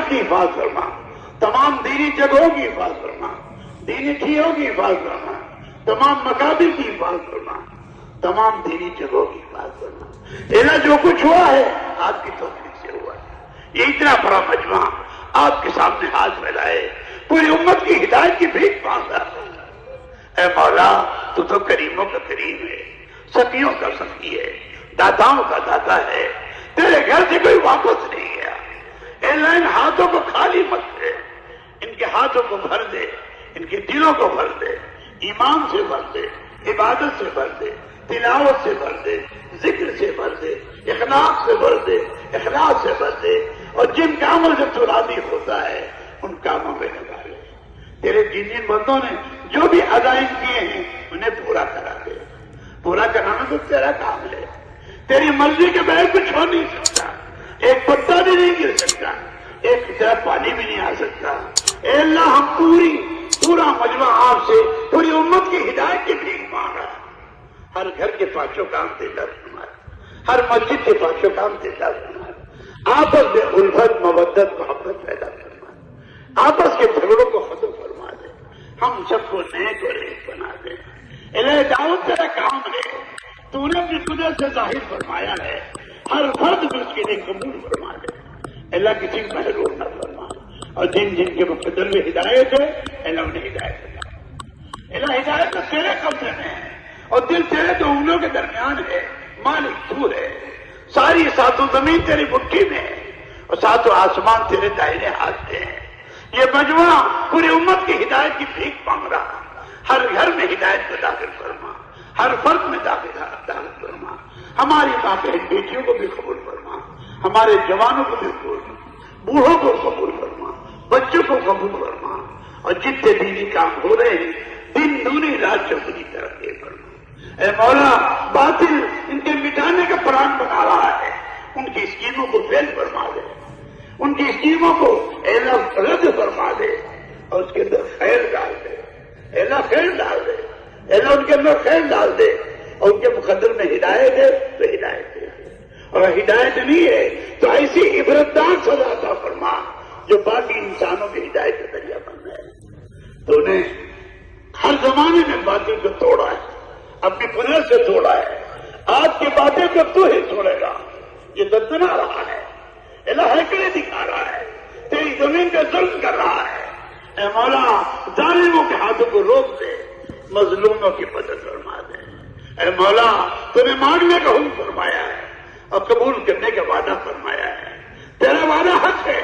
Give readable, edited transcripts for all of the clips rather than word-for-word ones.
مکاتب کی حفاظت فرما، تمام دینی جگہوں کی حفاظت فرما، دینی ٹھیوں کی حفاظت فرما، تمام مکاتب کی حفاظت فرما، تمام دینی جگہوں کی حفاظت فرما۔ الہ جو کچھ ہوا ہے آپ کی توفیق سے ہوا ہے۔ یہ اتنا بڑا مجمع آپ کے سامنے ہاتھ پھیلائے، پوری امت کی ہدایت کی بھیک مانگ رہا ہے۔ اے مولا تو کریموں کا کریم ہے، سخیوں کا سخی ہے، داتاؤں کا داتا ہے، تیرے گھر سے کوئی واپس نہیں گیا۔ اے اللہ ان ہاتھوں کو خالی مت دے، ان کے ہاتھوں کو بھر دے، ان کے دلوں کو بھر دے، ایمان سے بھر دے، عبادت سے بھر دے، تلاوت سے بھر دے، ذکر سے بھر دے، اخلاق سے بھر دے، اخلاص سے بھر دے، اور جن کاموں سے تو راضی ہوتا ہے ان کاموں میں لگا لے۔ تیرے جن بندوں نے جو بھی عزائم کیے ہیں انہیں پورا کرا دے۔ پورا کرانا تو تیرا کام ہے، تیری مرضی کے بغیر کچھ ہو نہیں سکتا، ایک پتا بھی نہیں گر سکتا، ایک طرح پانی بھی نہیں آ سکتا۔ اے اللہ ہم پورا مجمع آپ سے پوری امت کی ہدایت کی بھیک مانگ رہا ہے۔ ہر گھر کے پانچوں کام دیتا فرما، ہر مسجد کے پانچوں کام دیتا فرما، آپس میں الفت مودت محبت پیدا فرما، آپس کے جھگڑوں کو ختم فرما دے، ہم سب کو نیک اور ایک بنا دے۔ الہ دعوت تیرا کام ہے، تو نے اپنی قدرت سے ظاہر فرمایا ہے، ہر فرد کو اس کے لیے قبول فرما دے۔ اللہ کسی کو محروم نہ فرما، اور جن کے مقدر میں ہدایت ہے اللہ انہیں ہدایت دے۔ اللہ ہدایت تو تیرے قبضے میں ہے، اور دل تیرے دو انگلیوں کے درمیان ہے، مالک تو ہے، ساری ساتوں زمین تیری مٹھی میں ہے، اور ساتوں آسمان تیرے دائنے ہاتھ میں ہے۔ یہ مجموعہ پوری امت کی ہدایت کی بھیک مانگ رہا، ہر گھر میں ہدایت کو داخل فرما، ہر فرد میں داخل فرما، ہماری ماں بہن بیٹیوں کو بھی قبول فرما، ہمارے جوانوں کو بھی قبول فرما، بوڑھوں کو قبول فرما، بچوں کو قبول فرما، اور جتنے دینی کام ہو رہے ہیں دن دونی رات چوگنی ترقی فرما۔ اے مولا باطل ان کے مٹانے کا پلان بنا رہا ہے، ان کی اسکیموں کو فیل فرما دے، ان کی اسکیموں کو اے اللہ رد فرما دے، اور اس کے اندر خیر ڈال دے، اے اللہ خیر ڈال دے، اے اللہ ان کے اندر خیر ڈال دے، اور ان کے مقدر میں ہدایت ہے تو ہدایت دے، اور ہدایت نہیں ہے تو ایسی عبرتناک سزا عطا فرما جو باقی انسانوں کی ہدایت کا ذریعہ بن رہا ہے۔ تو نے ہر زمانے میں باطل کو توڑا ہے، اپنی قدرت سے توڑا ہے، آج کی باتیں کو تو ہی توڑے گا، یہ دندنا رہا ہے، اللہ حقیقت دکھا رہا ہے، تیری زمین پہ ظلم کر رہا ہے۔ اے مولا ظالموں کے ہاتھوں کو روک دے، مظلوموں کی مدد فرما دے۔ اے مولا تو نے مانگنے کا حکم فرمایا ہے اور قبول کرنے کا وعدہ فرمایا ہے، تیرا وعدہ حق ہے۔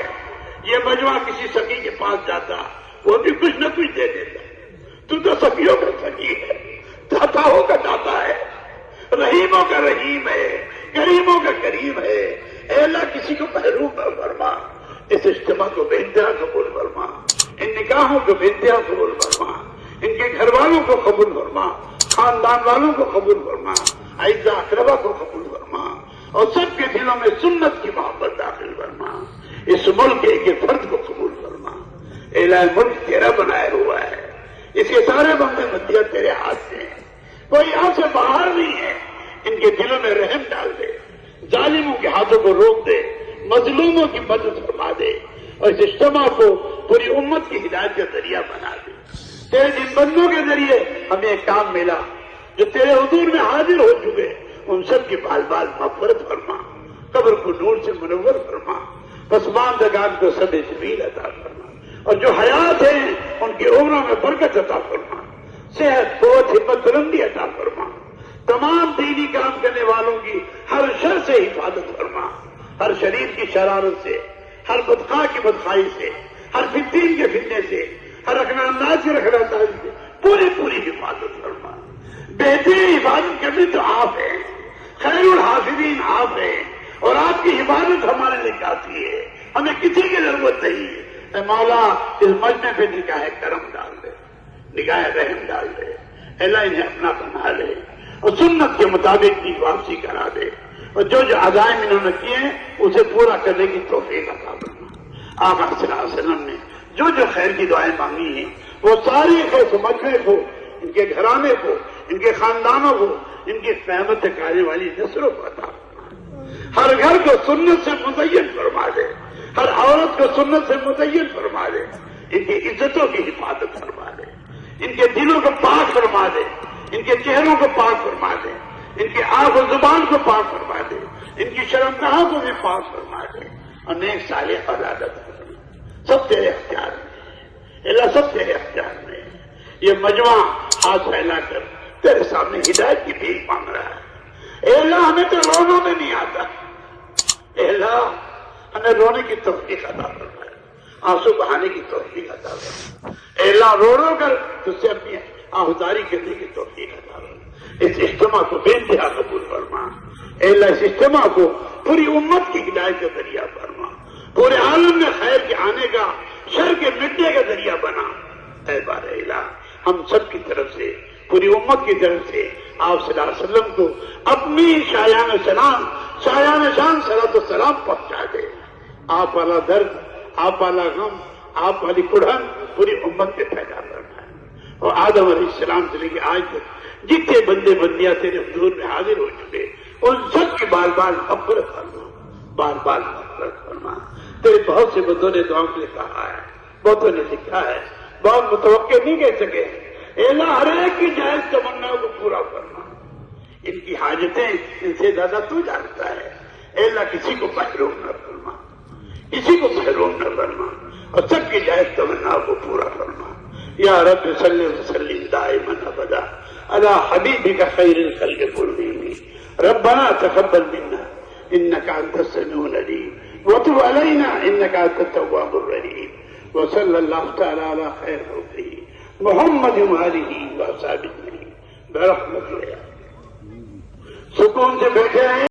یہ مجمع کسی سخی کے پاس جاتا وہ بھی کچھ نہ کچھ دے دیتا، تو سخیوں کا سخی ہے، داتاؤں کا داتا ہے، رحیموں کا رحیم ہے، کریموں کا کریم ہے۔ اے اللہ کسی کو محروم نہ فرما، اس اجتماع کو بے انتہا قبول فرما، ان نکاحوں کو بے انتہا قبول فرما، ان کے گھر والوں کو قبول فرما، خاندان والوں کو قبول فرما، اعزا اقربا کو قبول فرما، اور سب کے دلوں میں سنت کی محبت داخل فرما۔ اس ملک کے ایک فرد کو قبول فرما۔ اے اللہ ملک تیرا بنایا ہوا ہے، اس کے سارے بندے مدیہ تیرے ہاتھ سے ہیں، کوئی یہاں سے باہر نہیں ہے، ان کے دلوں میں رحم ڈال دے، ظالموں کے ہاتھوں کو روک دے، مظلوموں کی مدد فرما دے، اور اس اجتماع کو پوری امت کی ہدایت کا ذریعہ بنا دے۔ تیرے جن بندوں کے ذریعے ہمیں ایک کام ملا جو تیرے حضور میں حاضر ہو چکے، ان سب کی بال بال مغفرت فرما، قبر کو نور سے منور فرما، پسماندگان کو سب جمیل عطا فرما، اور جو حیات ہیں ان کی عمروں میں برکت عطا فرما، صحت قوت ہمت بلندی عطا فرما، تمام دینی کام کرنے والوں کی ہر شر سے حفاظت فرما، ہر شریر کی شرارت سے، ہر بدخواہ کی بدخواہی سے، ہر فتین کے فتنے سے، ہر رکھنا انداز کے رکھنا انداز سے پوری حفاظت فرما۔ بہترین حفاظت کرنے تو آپ ہیں، خیر الحافظین آپ ہیں، اور آپ کی حفاظت ہمارے لیے کافی ہے، ہمیں کسی کی ضرورت نہیں ہے۔ اے مولا اس مجمع پہ نگاہ کرم ڈال دے، نگاہ رحم ڈال دے، اللہ انہیں اپنا بنا لے، اور سنت کے مطابق کی واپسی کرا دے، اور جو عزائم انہوں نے کیے ہیں اسے پورا کرنے کی توفیق عطا فرما۔ آقا صلی اللہ علیہ وسلم نے جو خیر کی دعائیں مانگی ہیں وہ ساری خیر مجمع کو، ان کے گھرانے کو، ان کے خاندانوں کو، ان کی فہمت کرنے والی نسلوں کو عطا فرما، ہر گھر کو سنت سے مزین فرما دے، ہر عورت کو سنت سے متعین فرما دے، ان کی عزتوں کی حفاظت فرما دے، ان کے دلوں کو پاک فرما دے، ان کے چہروں کو پاک فرما دے، ان کی آنکھ و زبان کو پاک فرما دے، ان کی شرمگاہوں کو بھی پاک فرما دے، اور نیک صالح اولادت فرما۔ سب تیرے اختیار میں، اللہ سب تیرے اختیار میں۔ یہ مجمع ہاتھ پھیلا کر تیرے سامنے ہدایت کی بھیک مانگ رہا ہے۔ اے اللہ ہمیں تو رونا میں نہیں آتا، اے اللہ ہمیں رونے کی توفیق عطا فرما، آنسو بہانے کی توفیق عطا فرما، اے اللہ رو رو کر تجھ سے اپنی آہوزاری کرنے کی توفیق عطا فرما۔ اس اجتماع کو بے انتہا قبول فرما، اے اللہ اس اجتماع کو پوری امت کی ہدایت کا ذریعہ فرما، پورے عالم میں خیر کے آنے کا، شر کے مٹنے کا ذریعہ بنا۔ اے بار الہ ہم سب کی طرف سے، پوری امت کی طرف سے آپ صلی اللہ علیہ وسلم کو اپنی شایان سلام، شایان شان صلاۃ السلام پہنچا دے۔ آپ والا درد، آپ والا غم، آپ والی کڑھن پوری امت پہ پیدا کرنا ہے۔ اور آدم علیہ السلام سے لے کے آج تک جتنے بندے بندیاں تیرے حضور میں حاضر ہو چکے، ان سب کی بار بار مغفرت فرما، بار بار مغفرت فرما۔ تیرے بہت سے بندوں نے دعاؤں کے لیے کہا ہے، بہتوں نے لکھا ہے، بہت متوقع نہیں کہہ سکے۔ اے اللہ ہر ایک کی جائز تمناؤں کو پورا کرنا، ان کی حاجتیں ان سے زیادہ تو جانتا ہے۔ اے اللہ کسی کو محروم نہ فرما، کسی کو محروم نہ فرما، اور سب کی جائز تمناؤں کو پورا کرنا۔ یا رب صلی وسلم دائما ابدا علی حبیبک خیر الخلق کلہم۔ ربنا تقبل منا انک انت السمیع العلیم وتب علینا انک انت التواب الرحیم، وصلی اللہ تعالی علی خیر خلقہ محمد وآلہ وصحبہ برحمتہ۔ سکون سے بیٹھے ہیں۔